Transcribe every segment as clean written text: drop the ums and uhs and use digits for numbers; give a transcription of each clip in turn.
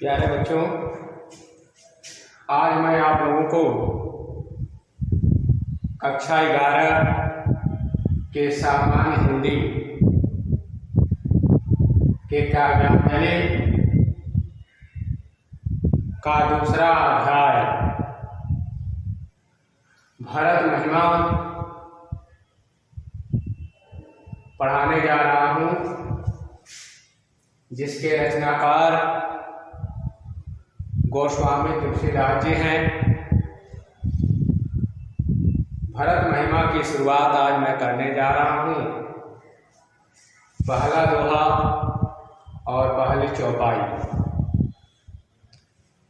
प्यारे बच्चों, आज मैं आप लोगों को कक्षा 11 के सामान्य हिंदी के काव्यांजलि का दूसरा अध्याय भरत महिमा पढ़ाने जा रहा हूँ, जिसके रचनाकार गोस्वामी तुलसीदास जी हैं। भरत महिमा की शुरुआत आज मैं करने जा रहा हूँ। पहला दोहा और पहली चौपाई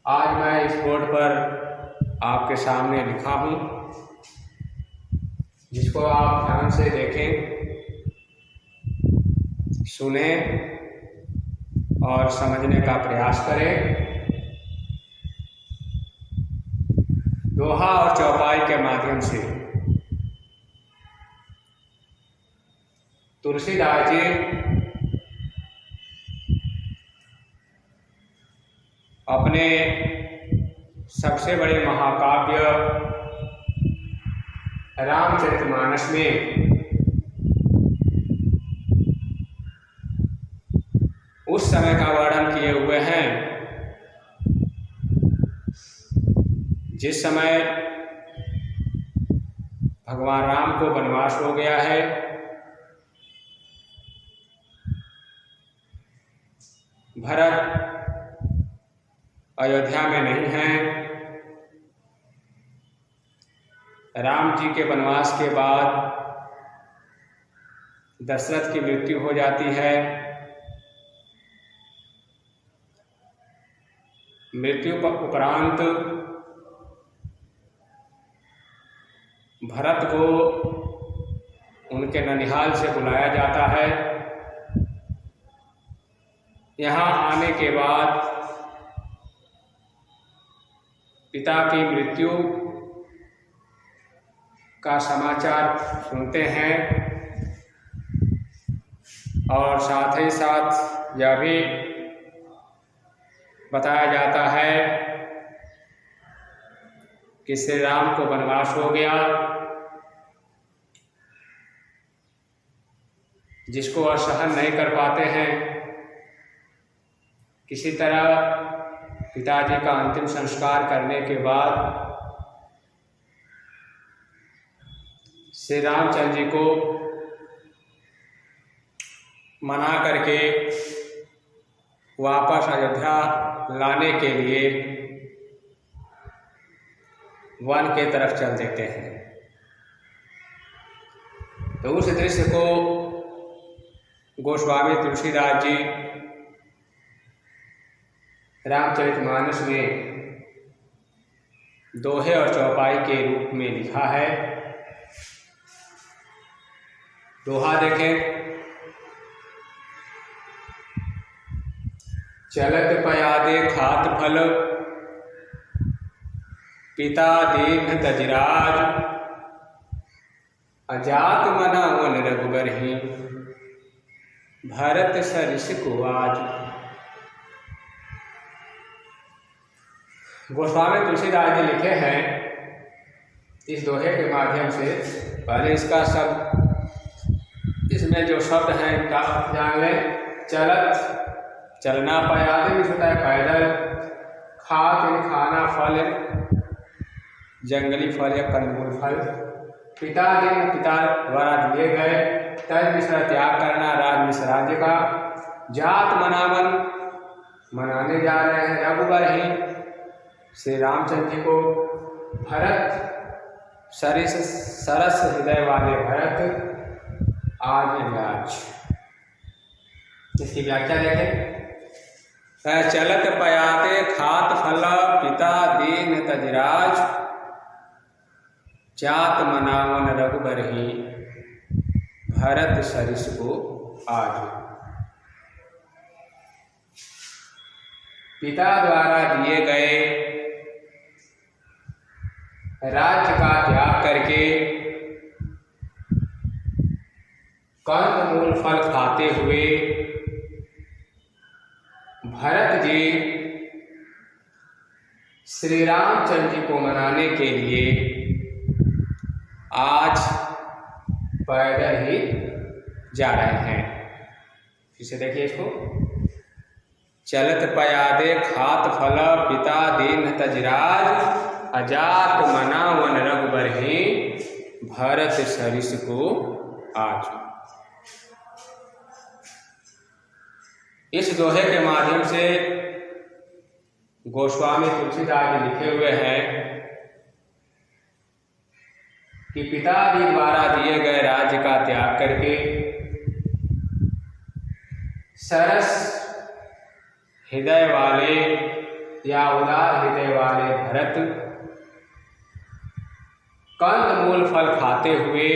आज मैं इस बोर्ड पर आपके सामने लिखा हूँ, जिसको आप ध्यान से देखें, सुने और समझने का प्रयास करें। दोहा और चौपाई के माध्यम से तुलसीदास जी अपने सबसे बड़े महाकाव्य रामचरितमानस में उस समय का वर्णन किए हुए हैं जिस समय भगवान राम को वनवास हो गया है। भरत अयोध्या में नहीं हैं। राम जी के वनवास के बाद दशरथ की मृत्यु हो जाती है। मृत्यु उपरांत भरत को उनके ननिहाल से बुलाया जाता है। यहाँ आने के बाद पिता की मृत्यु का समाचार सुनते हैं और साथ ही साथ यह भी बताया जाता है कि श्री राम को वनवास हो गया, जिसको वह सहन नहीं कर पाते हैं। किसी तरह पिताजी का अंतिम संस्कार करने के बाद श्री रामचंद्र जी को मना करके वापस अयोध्या लाने के लिए वन के तरफ चल देते हैं। तो उस दृश्य को गोस्वामी तुलसीदास जी रामचरितमानस में दोहे और चौपाई के रूप में लिखा है। दोहा देखें। चलत पयादे खात फल, पिता दीन तजराज, अजात मना वन रघुबरहि, भरत सरिस को आज। गोस्वामी तुलसीदास जी लिखे हैं इस दोहे के माध्यम से। पहले इसका इसमें जो शब्द हैं इनका जान लें। चलत चलना, पयादे भी होता है पैदल, खात खाना, फल जंगली फल या कंदमूल फल, पिता दिन पिता द्वारा दिए गए, तज मिश्र त्याग करना, राज मिश्र राज्य का, जात मनावन मनाने जा रहे हैं रघुबरहि श्री रामचंद्र जी को, भरत सरस हृदय वाले भरत आज इलाज। इसकी व्याख्या देखें। चलत पयाते खात फल, पिता दीन तजराज, जात मनावन रघुबरहि, भरत सरिस को आज। पिता द्वारा दिए गए राज्य का त्याग करके कंदमूल फल खाते हुए भरत जी श्री रामचंद्र जी को मनाने के लिए आज पैदल ही जा रहे हैं। फिर से देखिए इसको, चलत पयादे खात फल पिता दीन तजराज, अजात मना वन रघुबर ही भरत सरिस को आज। इस दोहे के माध्यम से गोस्वामी तुलसीदास जी लिखे हुए हैं कि पिताजी द्वारा दिए गए राज्य का त्याग करके सरस हृदय वाले या उदार हृदय वाले भरत कंद मूल फल खाते हुए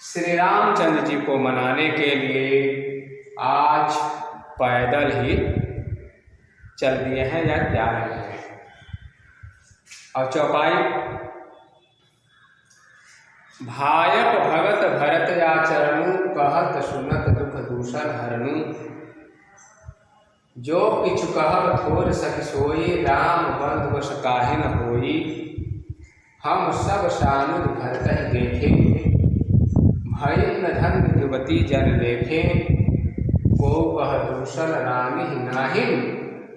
श्री रामचंद्र जी को मनाने के लिए आज पैदल ही चल दिए हैं या जा रहे हैं। और चौपाई, भायक भगत भरत या चरणु, कहत सुनत दुख दूषण हरणु, जो किछु कहब थोर सखि सोई, राम बंधु वश काहि न होई, हम सब सानुज भरत ही देखे, भई न धन युवती जन देखे, को कह दूषण रामी नाही,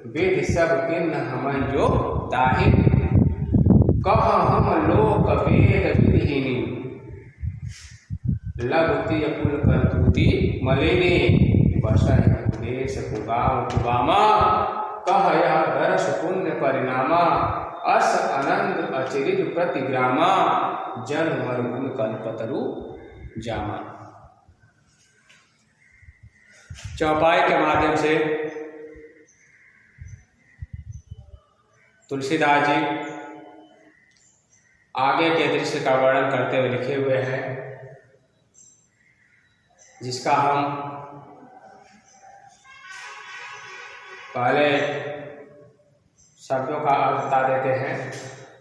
विधि सब किन्न हम जो ताहि, कह हम लोक वेद विधिनी, लघुति कुल करतुति मलिनी, बसह देश कुगाम कुबामा, कह यह दर्श पुण्य परिणामा, अस अनंद अचिरित प्रतिग्रामा, जन मरुभूमि कल्पतरु जामा। चौपाई के माध्यम से तुलसीदास जी आगे के दृश्य का वर्णन करते हुए लिखे हुए हैं, जिसका हम पहले शब्दों का अर्थ बता देते हैं।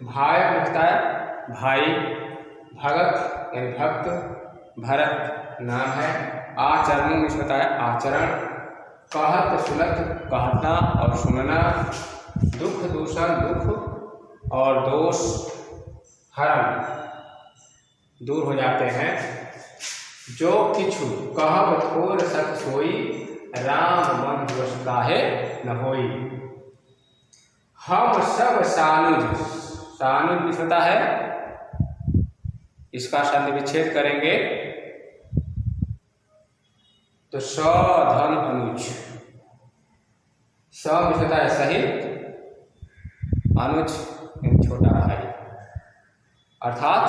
भायक लिखता है भाई, भगत यानी भक्त, भरत नाम है, आचरण में होता है आचरण, कहत सुनत कहना और सुनना, दुख दूषण दुख और दोष हरण दूर हो जाते हैं, जो किछु कहब थोर सख सोई, राम बंधु वश काहे न होई, हम सब सानुज, सानुज भी होता है, इसका संधि विच्छेद करेंगे तो सधन अनुज, स होता है सहित, अनुज छोटा भाई, अर्थात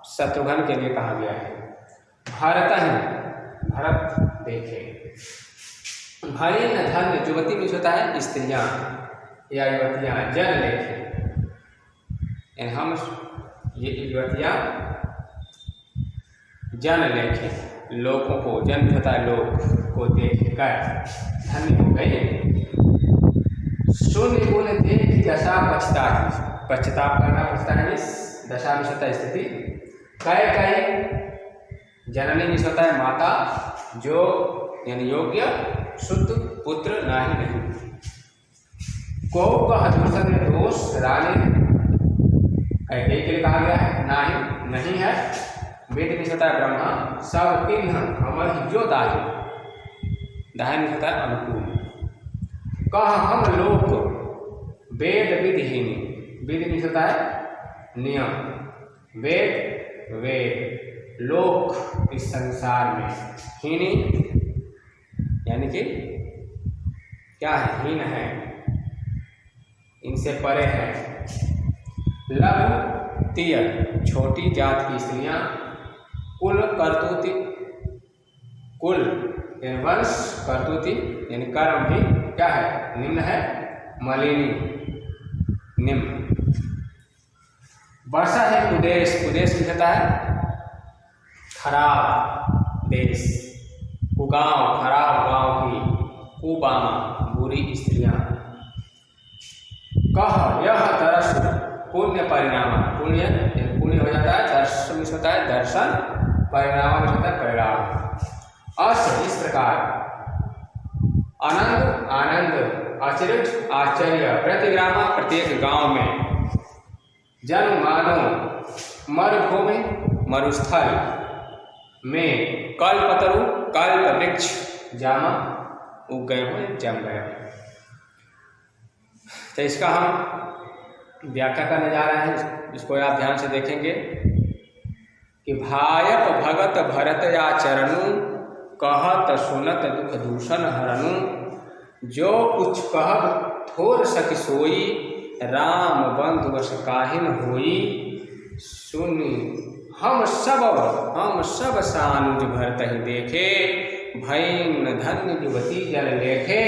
शत्रुघ्न के लिए कहा गया है। भरत ही भरत देखे, भाई न धन युवती में होता है स्त्रियां या युवतियां, जन लेखे, हम ये युवतियां जन लेखे, लोगों को, जन होता है लोग को देख कर धन्य हो गई, शून्य गुण देख दशा पछताप, पश्चाताप करना पड़ता है, इस दशा में होता है स्थिति, कई कई जननी में होता है माता, जो यानी योग्य शुद्ध पुत्र नहीं, को कह दूसरे दोष रानी, कैकेयी के लिए कहा गया है नहीं है, वेद में होता है ब्रह्मा, सब किन्ह हमर जो दाहि, दाहि में होता है अनुकूल, कह हम लोग वेद विधिहीन, विधि में होता है नियम, वेद वेद, लोक इस संसार में, हीनी यानी कि क्या है, हीन है, इनसे परे है, लघु तीय छोटी जात की स्त्रियां, कुल करतुति, कुल यानी वंश, करतुति यानी कर्म भी क्या है, निम्न है, मलिनी निम्न, वर्षा है कुदेश, कुदेश लिखता है खराब देश, कुगांव खराब गांव की, कुबामा बुरी स्त्रियां, कह यह दर्श पुण्य परिणाम, पुण्य पुण्य हो जाता है, दर्श में होता है दर्शन, परिणाम में होता है परिणाम, अस इस प्रकार, आनंद आनंद अचरित आश्चर्य प्रतिग्रामा प्रत्येक गांव में जन मानो मरुभूमि मरुस्थल में कल्पतरु कल्प वृक्ष जामा उग गए हुए जम गए। तो इसका हम व्याख्या करने जा रहे हैं, इसको आप ध्यान से देखेंगे कि भायप भगत भरत या चरणु कहत सुनत दुख दूषण हरनु जो कुछ कहब थोर सखी सोई राम बंधु वश काहिन होई सुनि हम सब सानुज भरत ही देखे भैन धन्य युवती जल लेखे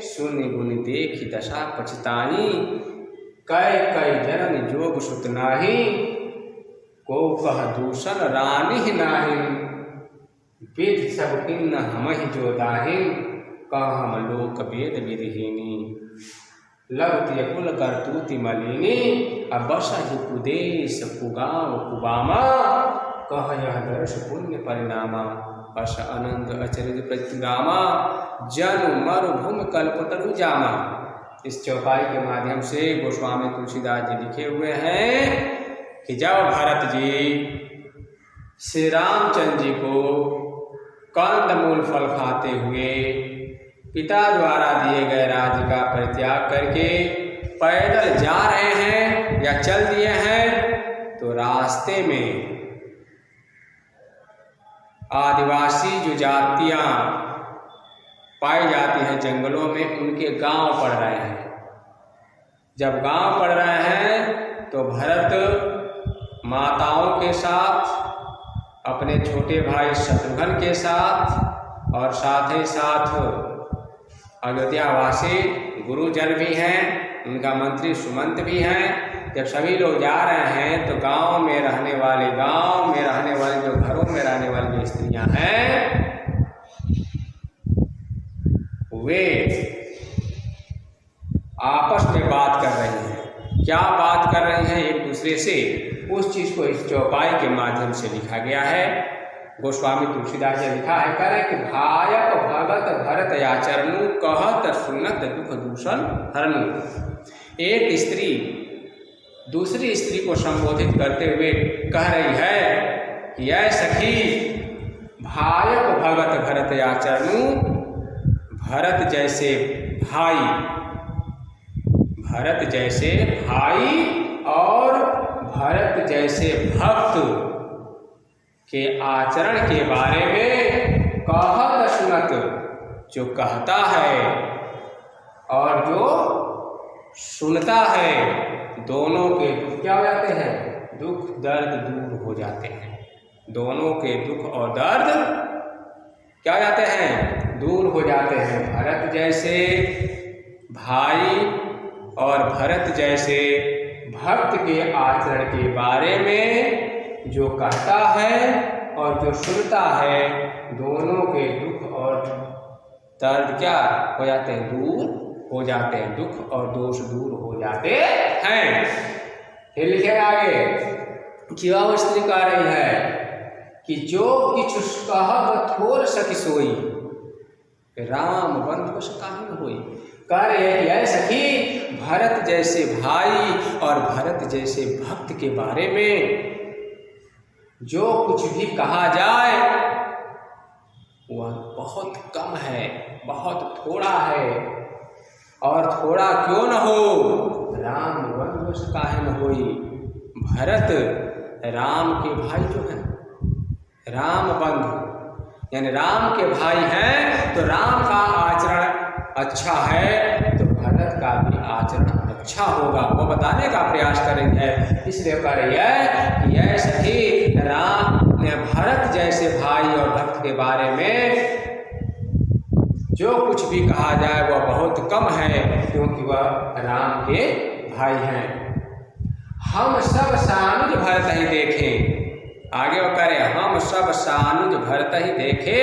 सुनि गुनि देखी दशा पछताई कै कै जनन जोग सुत नाही को कह दूषण रानी नाही विधि सब किन्न हमहि जो दाहिन कह हम लोक वेद विधिहीनी लगती कुल करतूति मलिनी अबस ही कुदेश कुगाव कुबामा कह यह दर्श पुण्य परिणामा अस अनंत अचरित प्रतिग्रामा जन मरुभूमि कल्पतरु जामा। इस चौपाई के माध्यम से गोस्वामी तुलसीदास जी लिखे हुए हैं कि जब भरत जी श्री रामचंद्र जी को कंदमूल फल खाते हुए पिता द्वारा दिए गए राज्य का परित्याग करके पैदल जा रहे हैं या चल दिए हैं, तो रास्ते में आदिवासी जो जातियां पाई जाती हैं जंगलों में, उनके गांव पड़ रहे हैं। जब गांव पड़ रहे हैं तो भरत माताओं के साथ, अपने छोटे भाई शत्रुघ्न के साथ और साथ ही साथ अयोध्यावासी गुरुजन भी हैं, उनका मंत्री सुमंत भी हैं। जब सभी लोग जा रहे हैं तो गांव में रहने वाले जो घरों में रहने वाली जो स्त्रियां हैं वे आपस में बात कर रही हैं। क्या बात कर रही हैं एक दूसरे से, उस चीज को इस चौपाई के माध्यम से लिखा गया है। गोस्वामी तुलसीदास जी लिखा है, कह रहे कि भायप भगत भरत याचरणु कहत सुनत दुख दूषण हरनु। एक स्त्री दूसरी स्त्री को संबोधित करते हुए कह रही है कि यह सखी भायप भगत भरत याचरणु, भरत जैसे भाई और भरत जैसे भक्त के आचरण के बारे में कहत सुनत, जो कहता है और जो सुनता है, दोनों के दुख क्या हो जाते हैं, दुख दर्द दूर हो जाते हैं। दोनों के दुख और दर्द क्या हो जाते हैं, दूर हो जाते हैं। भरत जैसे भाई और भरत जैसे भक्त के आचरण के बारे में जो कहता है और जो सुनता है, दोनों के दुख और दर्द क्या हो जाते हैं, दूर हो जाते हैं। दुख और दोष दूर हो जाते हैं। फिर लिखे आगे कि वह स्त्री कह रही है कि जो किछु कहब थोर सखी सोई राम बंधु वश काहिन होई। कह रहे हैं कि ऐ सखी, भरत जैसे भाई और भरत जैसे भक्त के बारे में जो कुछ भी कहा जाए वह बहुत कम है, बहुत थोड़ा है। और थोड़ा क्यों न हो, राम बंधु वश काहिन होई। भरत राम के भाई जो हैं, राम बंधु यानी राम के भाई हैं, तो राम का आचरण अच्छा है तो भरत का भी आचरण अच्छा होगा, वो बताने का प्रयास कर रही है। इसलिए कह रही है कि यह सखी राम ने भरत जैसे भाई और भक्त के बारे में जो कुछ भी कहा जाए वह बहुत कम है, क्योंकि वह राम के भाई हैं। हम सब सानुज भरत ही देखें, आगे वो करे हम सब सानुज भरत ही देखे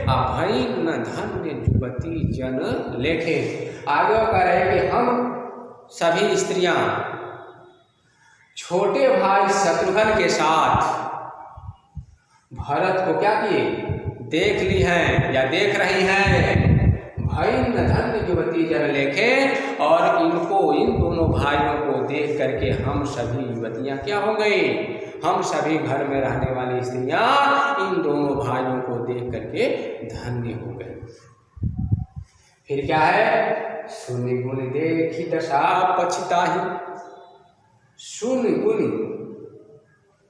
अभैन धन्य युवती जन लेखे। आगे वो कह रहे कि हम सभी स्त्रियां छोटे भाई शत्रुघ्न के साथ भरत को क्या किए, देख ली हैं या देख रही हैं। भैन धन्य युवती जन लेखे। और इनको, इन दोनों भाइयों को देख करके हम सभी युवतियां क्या हो गई, हम सभी घर में रहने वाली स्त्रियां इन दोनों भाइयों को देख करके धन्य हो गए। फिर क्या है, सुनि गुण देखी दशा पछताहि। सुन गुण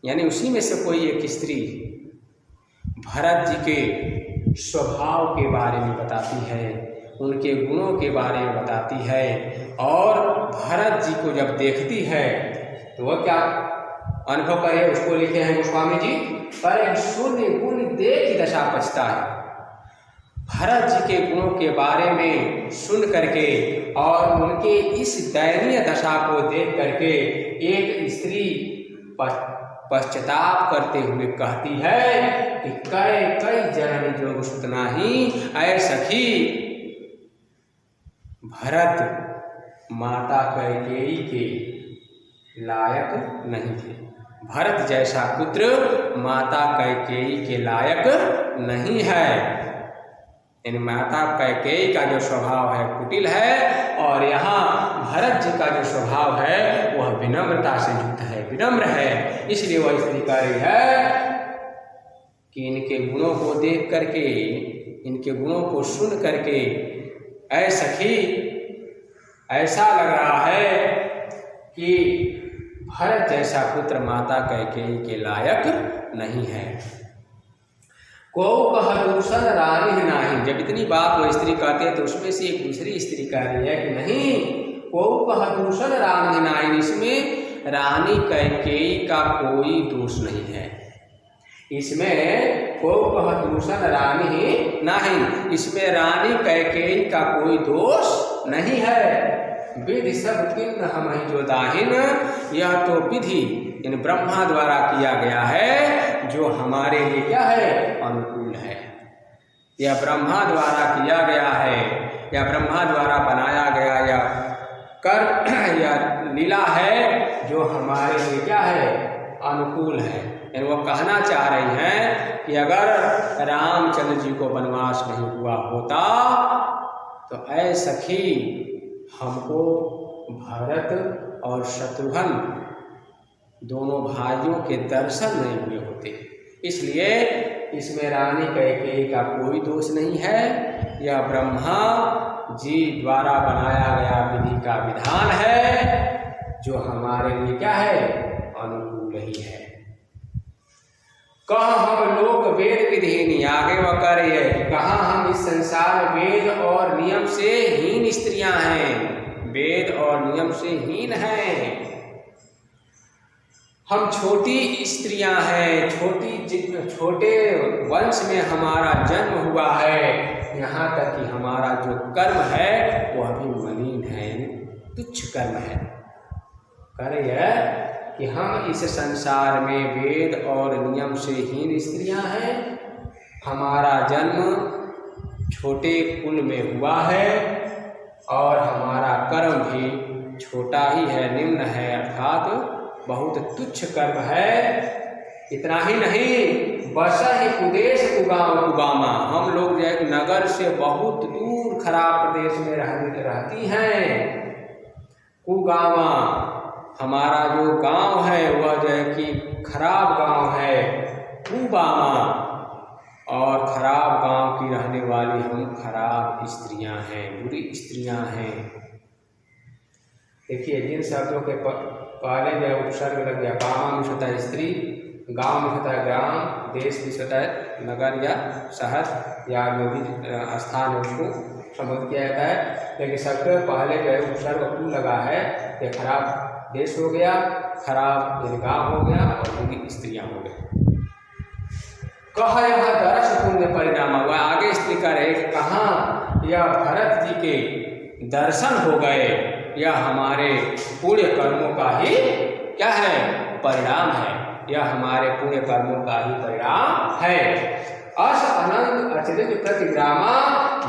यानी उसी में से कोई एक स्त्री भरत जी के स्वभाव के बारे में बताती है, उनके गुणों के बारे में बताती है। और भरत जी को जब देखती है तो वह क्या अनुभव करे, उसको लिखे हैं गोस्वामी जी, पर शून्य गुण देखी दशा पछताहि। भरत जी के गुणों के बारे में सुन करके और उनके इस दयनीय दशा को देख करके एक स्त्री पश्चाताप करते हुए कहती है कि कई कई जननी जो सुतना ही ऐ सखी, भरत माता कैकेयी के लायक नहीं थे। भरत जैसा पुत्र माता कैकेयी के लायक नहीं है। इन माता कैकेयी का जो स्वभाव है कुटिल है, और यहाँ भरत जी का जो स्वभाव है वह विनम्रता से युक्त है, विनम्र है। इसलिए वह स्त्री कह रही है कि इनके गुणों को देख करके, इनके गुणों को सुन करके ऐ सखी, ऐसा लग रहा है कि भरत जैसा पुत्र माता कैकेयी के लायक नहीं है। को कह दूषण रानी नाही। जब इतनी बात वो स्त्री कहते हैं तो उसमें से एक दूसरी स्त्री कह रही है कि नहीं, को कह दूषण रानी नाही, इसमें रानी कैकेयी का कोई दोष नहीं है। इसमें को कह दूषण रानी नाही, इसमें रानी कैकेयी का कोई दोष नहीं है। विधि सब किन्न हम ही जो दाहिन, यह तो विधि इन ब्रह्मा द्वारा किया गया है जो हमारे लिए क्या है, अनुकूल है। यह ब्रह्मा द्वारा किया गया है, यह ब्रह्मा द्वारा बनाया गया या कर्म या लीला है जो हमारे लिए क्या है, अनुकूल है। यानी वो कहना चाह रही हैं कि अगर रामचंद्र जी को वनवास नहीं हुआ होता तो ऐ सखी हमको भरत और शत्रुघ्न दोनों भाइयों के दर्शन नहीं हुए होते। इसलिए इसमें रानी कैकेयी का कोई दोष नहीं है, यह ब्रह्मा जी द्वारा बनाया गया विधि का विधान है जो हमारे लिए क्या है, अनुकूल ही है। कहाँ हम लोग वेद विधिहीन, आगे वह कर रही है कि कहाँ हम इस संसार में वेद और नियम से हीन स्त्रियां हैं, वेद और नियम से हीन हैं। हम छोटी स्त्रियां हैं, छोटे वंश में हमारा जन्म हुआ है, यहाँ तक कि हमारा जो कर्म है वह भी मलिन है, तुच्छ कर्म है। कह रही है कि हम इस संसार में वेद और नियम से हीन स्त्रियां हैं, हमारा जन्म छोटे कुल में हुआ है और हमारा कर्म भी छोटा ही है, निम्न है, अर्थात बहुत तुच्छ कर्म है। इतना ही नहीं, बसा ही कुदेश कुगाम कुगामा, हम लोग जो है नगर से बहुत दूर खराब प्रदेश में रहती हैं। कुगामा हमारा जो गांव है वह जो है कि खराब गांव है, कुबामा, और खराब गांव की रहने वाली हम खराब स्त्रियां हैं, बुरी स्त्रियां हैं। देखिए जिन शब्दों के पहले जो उपसर्ग लग गया, गाँव में होता है स्त्री, गांव में होता है ग्राम, देश में होता है नगर या शहर या जो भी स्थान है उसको संबोधित किया जाता है। लेकिन सबसे पहले जो है उपसर्ग कु लगा है, ये खराब देश हो गया, खराब गांव हो गया और बुरी स्त्रियां हो गई। कहा यह दर्श पुण्य परिणाम हुआ, आगे स्त्री का रहे कहाँ यह भरत जी के दर्शन हो गए, यह हमारे पुण्य कर्मों का ही क्या है, परिणाम है, यह हमारे पुण्य कर्मों का ही परिणाम है। अस अनंत अचरित प्रतिग्रामा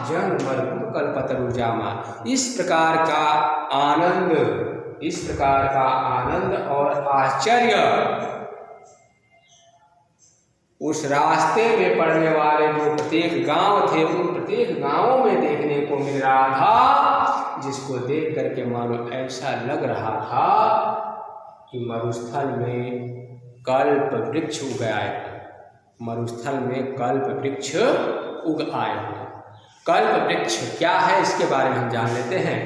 जन मरु कल्पतरुजामा, इस प्रकार का आनंद, इस प्रकार का आनंद और आश्चर्य उस रास्ते में पड़ने वाले जो प्रत्येक गांव थे उन प्रत्येक गांवों में देखने को मिल रहा था, जिसको देख करके मानो ऐसा लग रहा था कि मरुस्थल में कल्प वृक्ष उग आए। मरुस्थल में कल्प वृक्ष उग आए। कल्प वृक्ष क्या है इसके बारे में हम जान लेते हैं।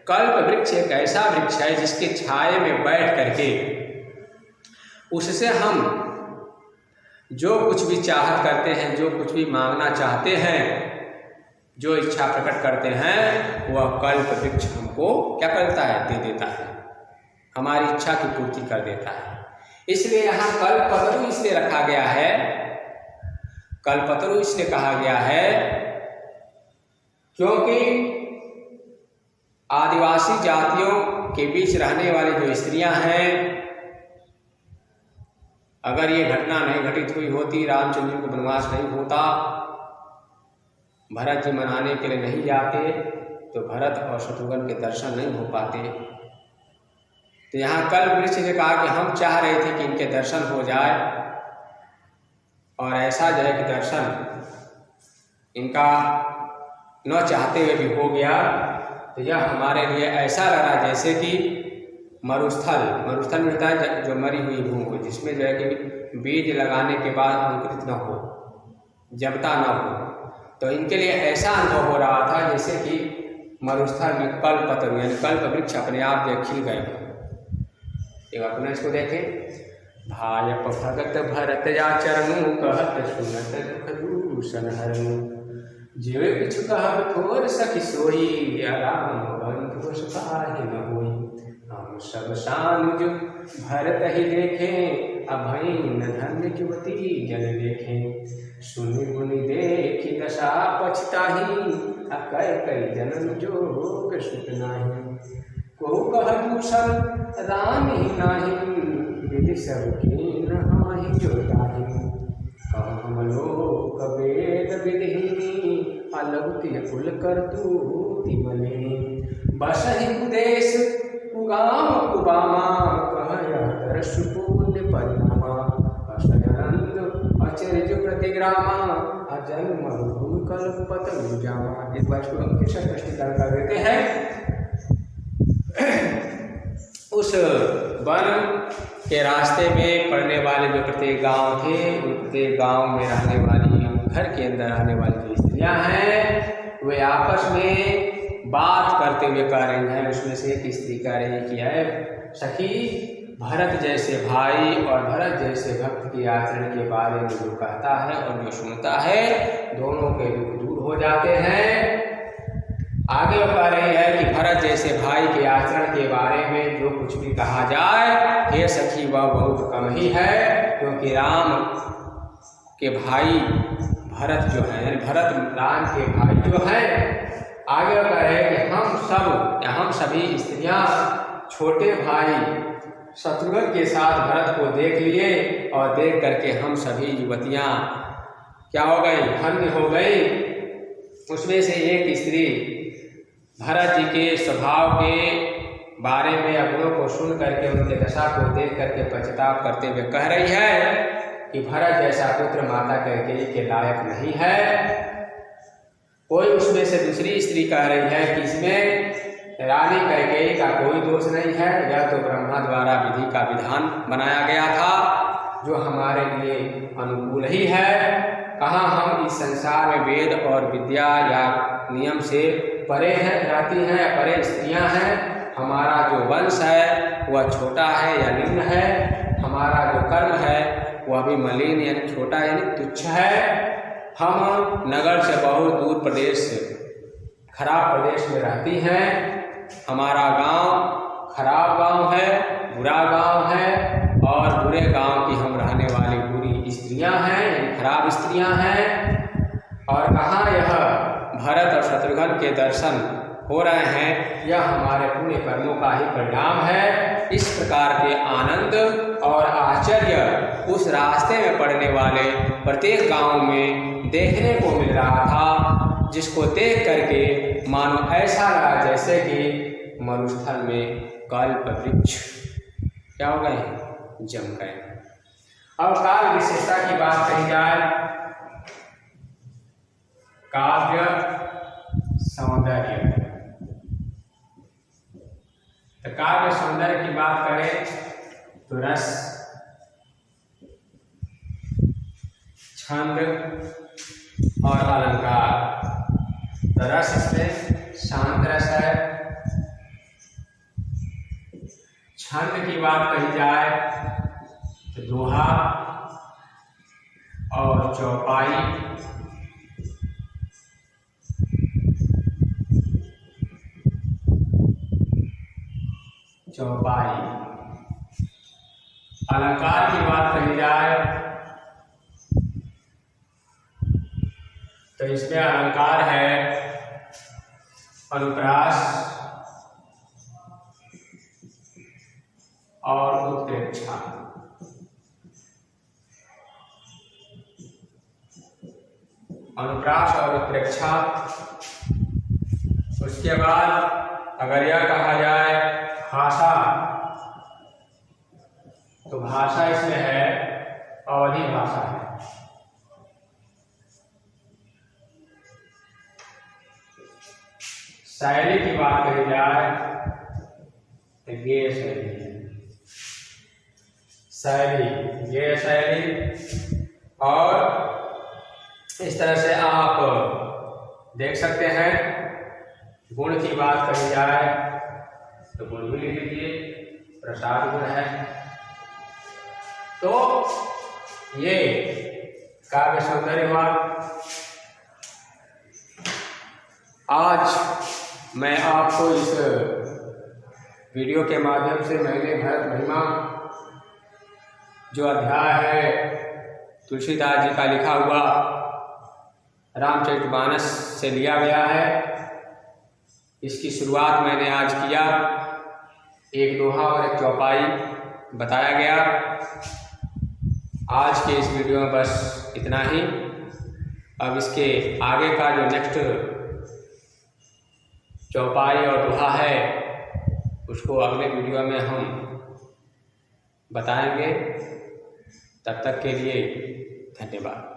कल्प वृक्ष एक ऐसा वृक्ष है जिसके छाये में बैठ करके उससे हम जो कुछ भी चाहत करते हैं, जो कुछ भी मांगना चाहते हैं, जो इच्छा प्रकट करते हैं, वह कल्प वृक्ष हमको क्या करता है, दे देता है, हमारी इच्छा की पूर्ति कर देता है। इसलिए यहाँ कल्पतरु इसलिए रखा गया है, कल्पतरु इसलिए कहा गया है क्योंकि आदिवासी जातियों के बीच रहने वाली जो स्त्रियां हैं, अगर ये घटना नहीं घटित हुई होती, रामचंद्र को वनवास नहीं होता, भरत जी मनाने के लिए नहीं जाते, तो भरत और शत्रुघ्न के दर्शन नहीं हो पाते। तो यहाँ कल्प वृक्ष ने कहा कि हम चाह रहे थे कि इनके दर्शन हो जाए, और ऐसा जो है कि दर्शन इनका न चाहते हुए भी हो गया। तो यह हमारे लिए ऐसा लगा जैसे कि मरुस्थल में होता है जो मरी हुई भूमि, जिसमें जो है कि बीज लगाने के बाद अंकुरित न हो, जबता न हो। तो इनके लिए ऐसा अनुभव हो रहा था जैसे कि मरुस्थल में कल्पतरु यानी कल्प वृक्ष अपने आप जो खिल गए। एक बार पुनः इसको देखें। भायप भगत भरत आचरणु कहत सुनत दुख दूषण हरनु, जीवे किछु कहब थोर सखी सोई, राम बंधु सुखाहि न होई। हम सब सानुज भरत ही देखें, अभईन धन्य युवती जन देखें। सुनि गुनि देखी दशा पछताही, अकय कई जनन जोग सुत नाही। को कह दूषण राम ही नाही, विधि सबके नहाहि जो ताहि। हम लोक वेद विधिनी, अलौकिक कुल करतूति मलिनी। बसहि कुदेश कुगाम कुबामा, कहय सुपुण्य परिणामा। असजनंद अचरज प्रतिग्रामा, अजन मरुभूमि कल्पतरु जामा। इस बात को हम किस स्पष्टीकरण कर देते हैं। उस वन के रास्ते में पड़ने वाले जो प्रत्येक गांव थे, उन प्रत्येक गांव में रहने वाली, घर के अंदर रहने वाली जो स्त्रियां हैं, वे आपस में बात करते हुए कह रही हैं। उसमें से एक स्त्री कह रही है कि है सखी, भरत जैसे भाई और भरत जैसे भक्त के आचरण के बारे में जो कहता है और जो सुनता है, दोनों के दुख दूर हो जाते हैं। आगे वो कह रही है कि भरत जैसे भाई के आचरण के बारे में जो कुछ भी कहा जाए, हे सखी, वह बहुत कम ही है, क्योंकि राम के भाई भरत जो है, यानी भरत राम के भाई जो है, आगे वो कह रहे हैं कि हम सभी स्त्रियां छोटे भाई शत्रुघ्न के साथ भरत को देख लिए, और देख करके हम सभी युवतियां क्या हो गई, धन्य हो गई। उसमें से एक स्त्री भरत जी के स्वभाव के बारे में अगुणों को सुन करके, उनके दशा को देख करके पश्चाताप करते हुए कह रही है कि भरत जैसा पुत्र माता कैकेयी के लायक नहीं है। कोई उसमें से दूसरी स्त्री कह रही है कि इसमें रानी कैकेयी का कोई दोष नहीं है, यह तो ब्रह्मा द्वारा विधि का विधान बनाया गया था, जो हमारे लिए अनुकूल ही है। कहाँ हम इस संसार में वेद और विद्या या नियम से परे हैं, रहती हैं, परे स्त्रियां हैं। हमारा जो वंश है वह छोटा है या निम्न है, हमारा जो कर्म है वह भी मलिन यानी छोटा यानी तुच्छ है। हम नगर से बहुत दूर प्रदेश, खराब प्रदेश में रहती हैं। हमारा गांव खराब गांव है, बुरा गांव है, और बुरे गांव की हम रहने वाली बुरी स्त्रियां हैं, यानी खराब स्त्रियां हैं। और कहाँ यह भरत और शत्रुघ्न के दर्शन हो रहे हैं, यह हमारे पुण्य कर्मों का ही परिणाम है। इस प्रकार के आनंद और आश्चर्य उस रास्ते में पड़ने वाले प्रत्येक गांव में देखने को मिल रहा था, जिसको देख करके मानो ऐसा लगा जैसे कि मरुस्थल में कल्प वृक्ष क्या हो गए, जम गए। अब काल विशेषता की बात कही जाए काव्य सौंदर्य। तो काव्य सौंदर्य की बात करें तो रस, छंद और अलंकार। तो रस इसमें शांत रस है। छंद की बात कही जाए तो दोहा और चौपाई। अलंकार की बात कही जाए तो इसमें अलंकार है अनुप्रास और उत्प्रेक्षा। अनुप्रास और उत्प्रेक्षा। उसके बाद अगर यह कहा जाए भाषा, तो भाषा इसमें है अवधि भाषा है। शैली की बात कही जाए तो गेय शैली है। गेय शैली। और इस तरह से आप देख सकते हैं। गुण की बात कही जाए तो गुण भी लिख लीजिए, प्रसाद गुण है। तो ये काव्य सौंदर्य हुआ। आज मैं आपको इस वीडियो के माध्यम से मैंने भरत महिमा जो अध्याय है तुलसीदास जी का लिखा हुआ रामचरितमानस से लिया गया है, इसकी शुरुआत मैंने आज किया। एक दोहा और एक चौपाई बताया गया। आज के इस वीडियो में बस इतना ही। अब इसके आगे का जो नेक्स्ट चौपाई और दोहा है उसको अगले वीडियो में हम बताएंगे। तब तक के लिए धन्यवाद।